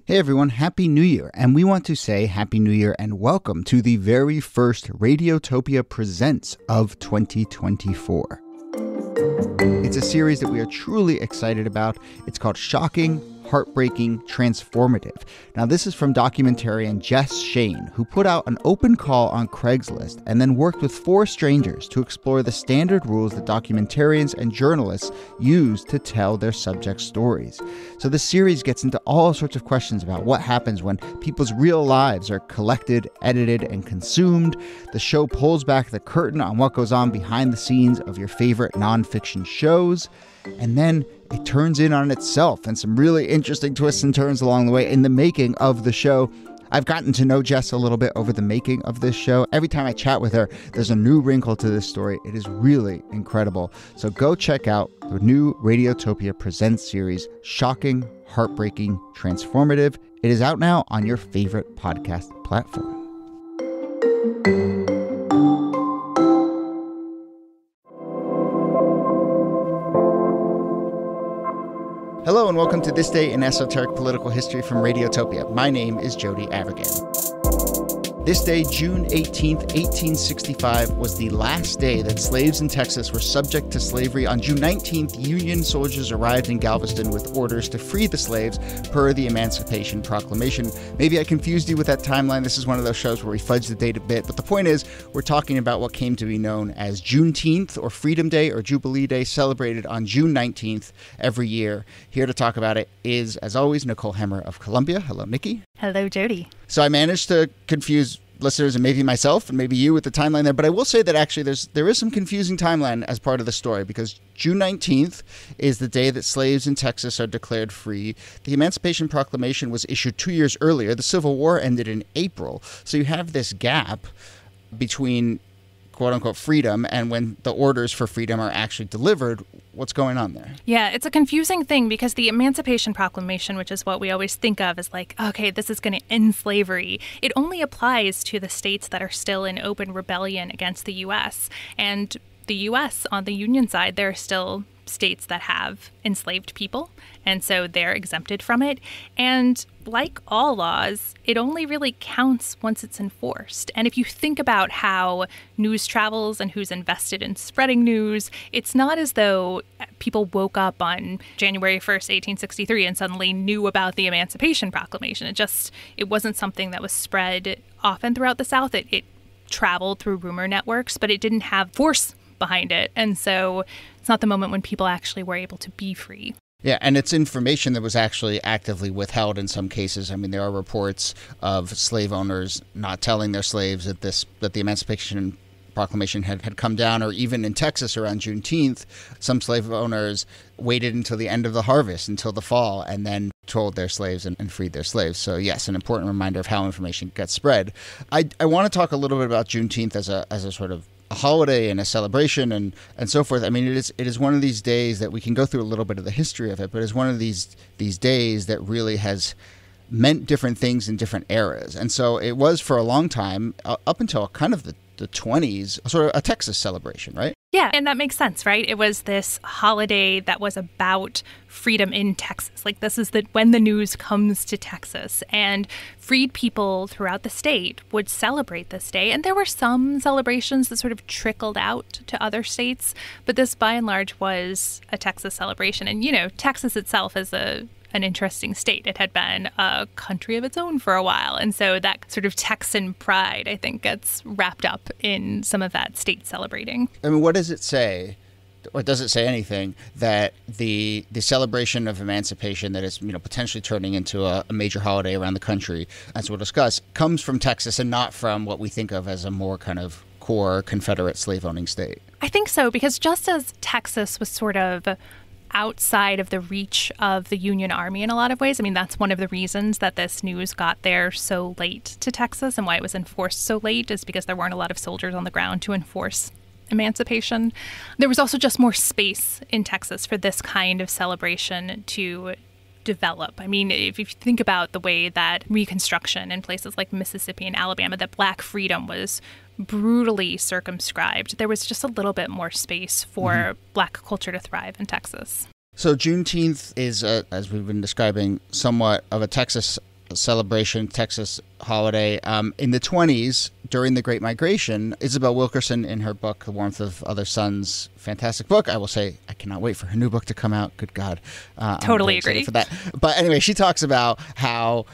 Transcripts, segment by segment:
Hey everyone, Happy New Year, and we want to say Happy New Year and welcome to the very first Radiotopia Presents of 2024. It's a series that we are truly excited about. It's called Shocking, Heartbreaking, Transformative. Now, this is from documentarian Jess Shane, who put out an open call on Craigslist and then worked with 4 strangers to explore the standard rules that documentarians and journalists use to tell their subject stories. So the series gets into all sorts of questions about what happens when people's real lives are collected, edited, and consumed. The show pulls back the curtain on what goes on behind the scenes of your favorite nonfiction shows. And then it turns in on itself and some really interesting twists and turns along the way in the making of the show. I've gotten to know Jess a little bit over the making of this show. Every time I chat with her, there's a new wrinkle to this story. It is really incredible. So go check out the new Radiotopia Presents series, Shocking, Heartbreaking, Transformative. It is out now on your favorite podcast platform. Hello and welcome to This Day in Esoteric Political History from Radiotopia. My name is Jody Avirgan. This day, June 18th, 1865, was the last day that slaves in Texas were subject to slavery. On June 19th, Union soldiers arrived in Galveston with orders to free the slaves per the Emancipation Proclamation. Maybe I confused you with that timeline. This is one of those shows where we fudge the date a bit. But the point is, we're talking about what came to be known as Juneteenth, or Freedom Day, or Jubilee Day, celebrated on June 19th every year. Here to talk about it is, as always, Nicole Hemmer of Columbia. Hello, Nikki. Hello, Jody. So I managed to confuse listeners and maybe myself and maybe you with the timeline there, but I will say that actually there is some confusing timeline as part of the story, because June 19th is the day that slaves in Texas are declared free. The Emancipation Proclamation was issued 2 years earlier. The Civil War ended in April. So you have this gap between quote-unquote freedom and when the orders for freedom are actually delivered. What's going on there? Yeah, it's a confusing thing because the Emancipation Proclamation, which is what we always think of as like, okay, this is going to end slavery, it only applies to the states that are still in open rebellion against the U.S. And the U.S., on the Union side, there are still states that have enslaved people, and so they're exempted from it. And like all laws, it only really counts once it's enforced. And if you think about how news travels and who's invested in spreading news, it's not as though people woke up on January 1st, 1863 and suddenly knew about the Emancipation Proclamation. It wasn't something that was spread often throughout the South. It traveled through rumor networks, but it didn't have force behind it. And so it's not the moment when people actually were able to be free. Yeah, and it's information that was actually actively withheld in some cases. I mean, there are reports of slave owners not telling their slaves that the Emancipation Proclamation had come down, or even in Texas around Juneteenth, some slave owners waited until the end of the harvest, until the fall, and then told their slaves and freed their slaves. So yes, an important reminder of how information gets spread. I want to talk a little bit about Juneteenth as a sort of a holiday and a celebration and so forth. I mean, it is one of these days that we can go through a little bit of the history of it, but it's one of these days that really has meant different things in different eras. And so it was for a long time, up until kind of the 20s, sort of a Texas celebration, right? Yeah, and that makes sense, right? It was this holiday that was about freedom in Texas. Like, this is when the news comes to Texas, and freed people throughout the state would celebrate this day. And there were some celebrations that sort of trickled out to other states, but this by and large was a Texas celebration. And, you know, Texas itself is an interesting state. It had been a country of its own for a while. And so that sort of Texan pride, I think, gets wrapped up in some of that state celebrating. I mean, what does it say, or does it say anything, that the celebration of emancipation that is, potentially turning into a major holiday around the country, as we'll discuss, comes from Texas and not from what we think of as a more kind of core Confederate slave-owning state? I think so, because just as Texas was sort of outside of the reach of the Union Army in a lot of ways. I mean, that's one of the reasons that this news got there so late to Texas, and why it was enforced so late is because there weren't a lot of soldiers on the ground to enforce emancipation. There was also just more space in Texas for this kind of celebration to develop. I mean, if you think about the way that Reconstruction in places like Mississippi and Alabama, that Black freedom was brutally circumscribed, there was just a little bit more space for Black culture to thrive in Texas. So Juneteenth is, as we've been describing, somewhat of a Texas celebration, Texas holiday. In the 1920s, during the Great Migration, Isabel Wilkerson, in her book, The Warmth of Other Suns, fantastic book. I will say, I cannot wait for her new book to come out. Good God. Totally agree. For that. But anyway, she talks about how,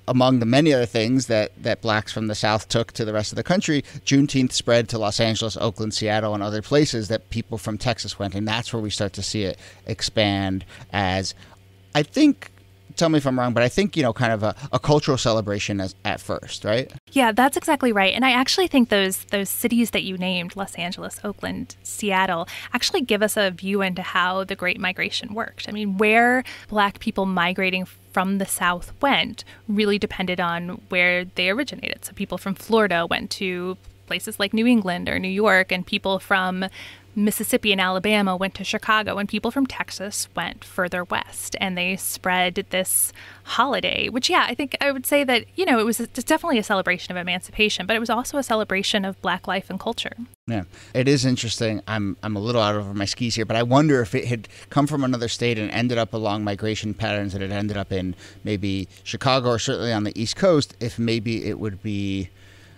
among the many other things that blacks from the South took to the rest of the country, Juneteenth spread to Los Angeles, Oakland, Seattle, and other places that people from Texas went. And that's where we start to see it expand as, I think, tell me if I'm wrong, but I think, kind of a cultural celebration at first, right? Yeah, that's exactly right. And I actually think those cities that you named, Los Angeles, Oakland, Seattle, actually give us a view into how the Great Migration worked. I mean, where Black people migrating from the South went really depended on where they originated. So people from Florida went to places like New England or New York, and people from Mississippi and Alabama went to Chicago, and people from Texas went further west, and they spread this holiday, which, I think I would say that, it was definitely a celebration of emancipation, but it was also a celebration of Black life and culture. Yeah, it is interesting. I'm a little out over my skis here, but I wonder if it had come from another state and ended up along migration patterns that it ended up in maybe Chicago or certainly on the East Coast, if maybe it would be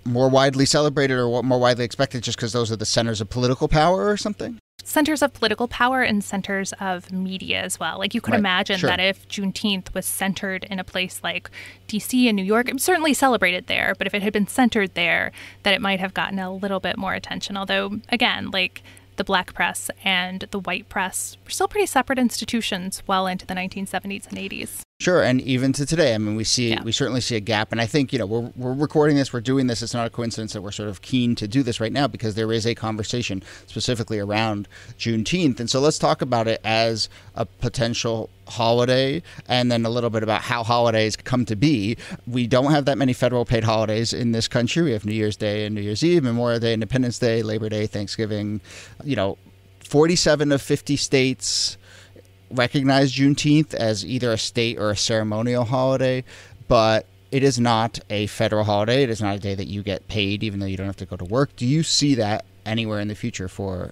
more widely celebrated or more widely expected just because those are the centers of political power or something? Centers of political power and centers of media as well. Like, you could imagine that if Juneteenth was centered in a place like D.C. and New York, it was certainly celebrated there, but if it had been centered there, that it might have gotten a little bit more attention. Although, again, like, the Black press and the white press were still pretty separate institutions well into the 1970s and 80s. Sure, and even to today, I mean, we certainly see a gap, and I think, we're recording this, we're doing this. It's not a coincidence that we're sort of keen to do this right now because there is a conversation specifically around Juneteenth, and so let's talk about it as a potential holiday, and then a little bit about how holidays come to be. We don't have that many federal paid holidays in this country. We have New Year's Day and New Year's Eve, Memorial Day, Independence Day, Labor Day, Thanksgiving. 47 of 50 states recognize Juneteenth as either a state or a ceremonial holiday, but it is not a federal holiday. It is not a day that you get paid, even though you don't have to go to work. Do you see that anywhere in the future for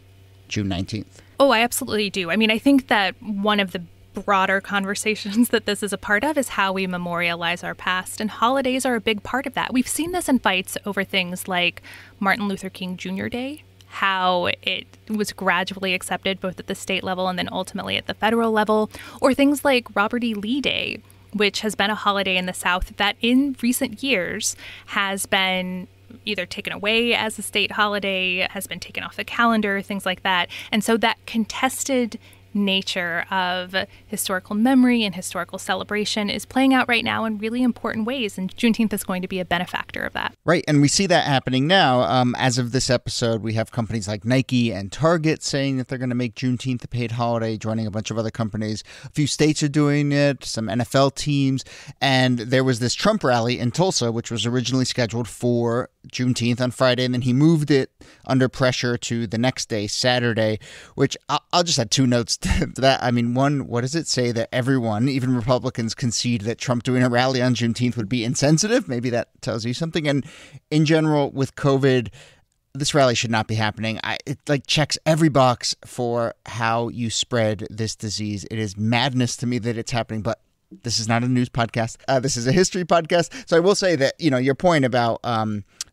June 19th? Oh, I absolutely do. I mean, I think that one of the broader conversations that this is a part of is how we memorialize our past, and holidays are a big part of that. We've seen this in fights over things like Martin Luther King Jr. Day, how it was gradually accepted both at the state level and then ultimately at the federal level, or things like Robert E. Lee Day, which has been a holiday in the South that in recent years has been either taken away as a state holiday, has been taken off the calendar, things like that. And so that contested nature of historical memory and historical celebration is playing out right now in really important ways, and Juneteenth is going to be a benefactor of that. Right, and we see that happening now. As of this episode, we have companies like Nike and Target saying that they're going to make Juneteenth a paid holiday, joining a bunch of other companies. A few states are doing it, some NFL teams, and there was this Trump rally in Tulsa, which was originally scheduled for Juneteenth on Friday, and then he moved it under pressure to the next day, Saturday, which I'll just add two notes to that. I mean, one, what does it say that everyone, even Republicans, concede that Trump doing a rally on Juneteenth would be insensitive? Maybe that tells you something. And in general, with COVID, this rally should not be happening. It checks every box for how you spread this disease. It is madness to me that it's happening, but this is not a news podcast. This is a history podcast. So I will say that, your point about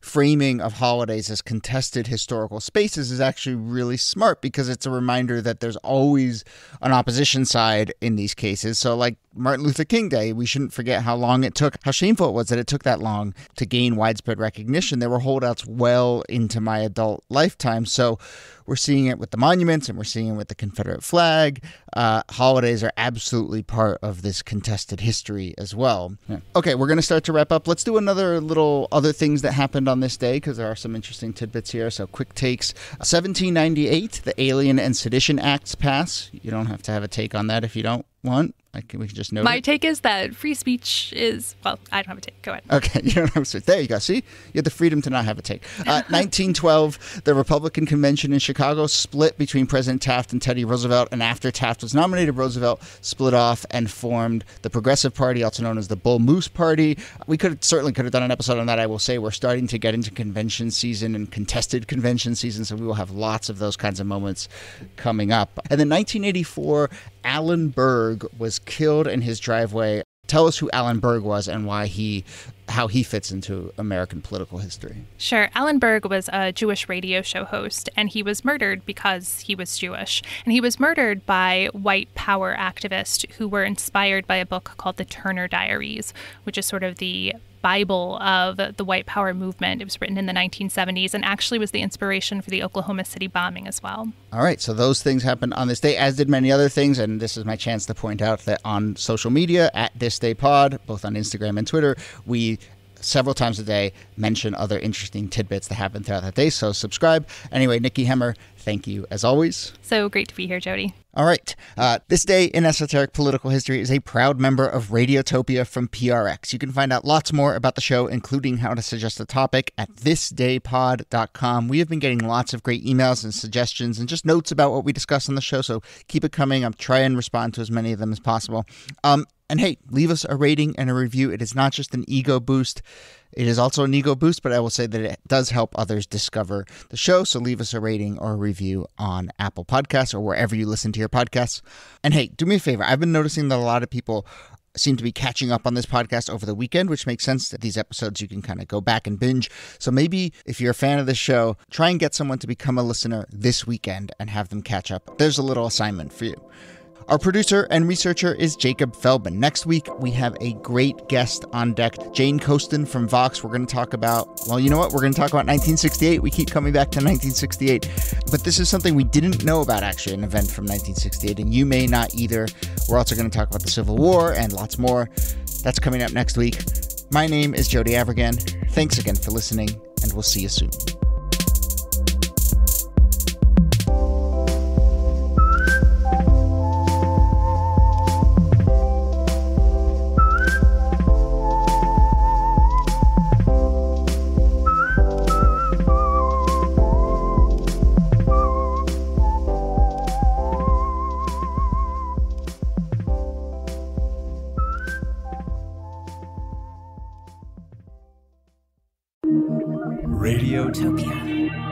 framing of holidays as contested historical spaces is actually really smart, because it's a reminder that there's always an opposition side in these cases. So like Martin Luther King Day, we shouldn't forget how long it took, how shameful it was that it took that long to gain widespread recognition. There were holdouts well into my adult lifetime. So we're seeing it with the monuments, and we're seeing it with the Confederate flag. Holidays are absolutely part of this contested history as well. Yeah. Okay, we're going to start to wrap up. Let's do another little other things that happened on this day, because there are some interesting tidbits here. So quick takes. 1798, the Alien and Sedition Acts pass. You don't have to have a take on that if you don't want. We can just note My take is that free speech is, well, I don't have a take. Go ahead. Okay, you don't have a take. There you go. See? You have the freedom to not have a take. 1912, the Republican convention in Chicago split between President Taft and Teddy Roosevelt, and after Taft was nominated, Roosevelt split off and formed the Progressive Party, also known as the Bull Moose Party. We certainly could have done an episode on that. I will say we're starting to get into convention season and contested convention season, so we will have lots of those kinds of moments coming up. And then 1984, Alan Berg was killed in his driveway tell us who Alan Berg was and how he fits into American political history. Sure. Alan Berg was a Jewish radio show host, and he was murdered because he was Jewish. And he was murdered by white power activists who were inspired by a book called The Turner Diaries, which is sort of the Bible of the white power movement. It was written in the 1970s and actually was the inspiration for the Oklahoma City bombing as well. All right. So those things happened on this day, as did many other things. And this is my chance to point out that on social media at This Day Pod, both on Instagram and Twitter, we several times a day mention other interesting tidbits that happen throughout that day. So subscribe. Anyway, Nikki Hemmer, thank you as always. So great to be here, Jody. All right. This Day in Esoteric Political History is a proud member of Radiotopia from PRX. You can find out lots more about the show, including how to suggest a topic, at thisdaypod.com. We have been getting lots of great emails and suggestions and just notes about what we discuss on the show, so keep it coming. I'm trying and respond to as many of them as possible. And hey, leave us a rating and a review. It is not just an ego boost. It is also an ego boost, but I will say that it does help others discover the show. So leave us a rating or a review on Apple Podcasts or wherever you listen to your podcasts. And hey, do me a favor. I've been noticing that a lot of people seem to be catching up on this podcast over the weekend, which makes sense that these episodes you can kind of go back and binge. So maybe if you're a fan of this show, try and get someone to become a listener this weekend and have them catch up. There's a little assignment for you. Our producer and researcher is Jacob Feldman. Next week, we have a great guest on deck, Jane Coaston from Vox. We're going to talk about, well, you know what? We're going to talk about 1968. We keep coming back to 1968. But this is something we didn't know about, actually, an event from 1968, and you may not either. We're also going to talk about the Civil War and lots more. That's coming up next week. My name is Jody Avirgan. Thanks again for listening, and we'll see you soon. Radiotopia.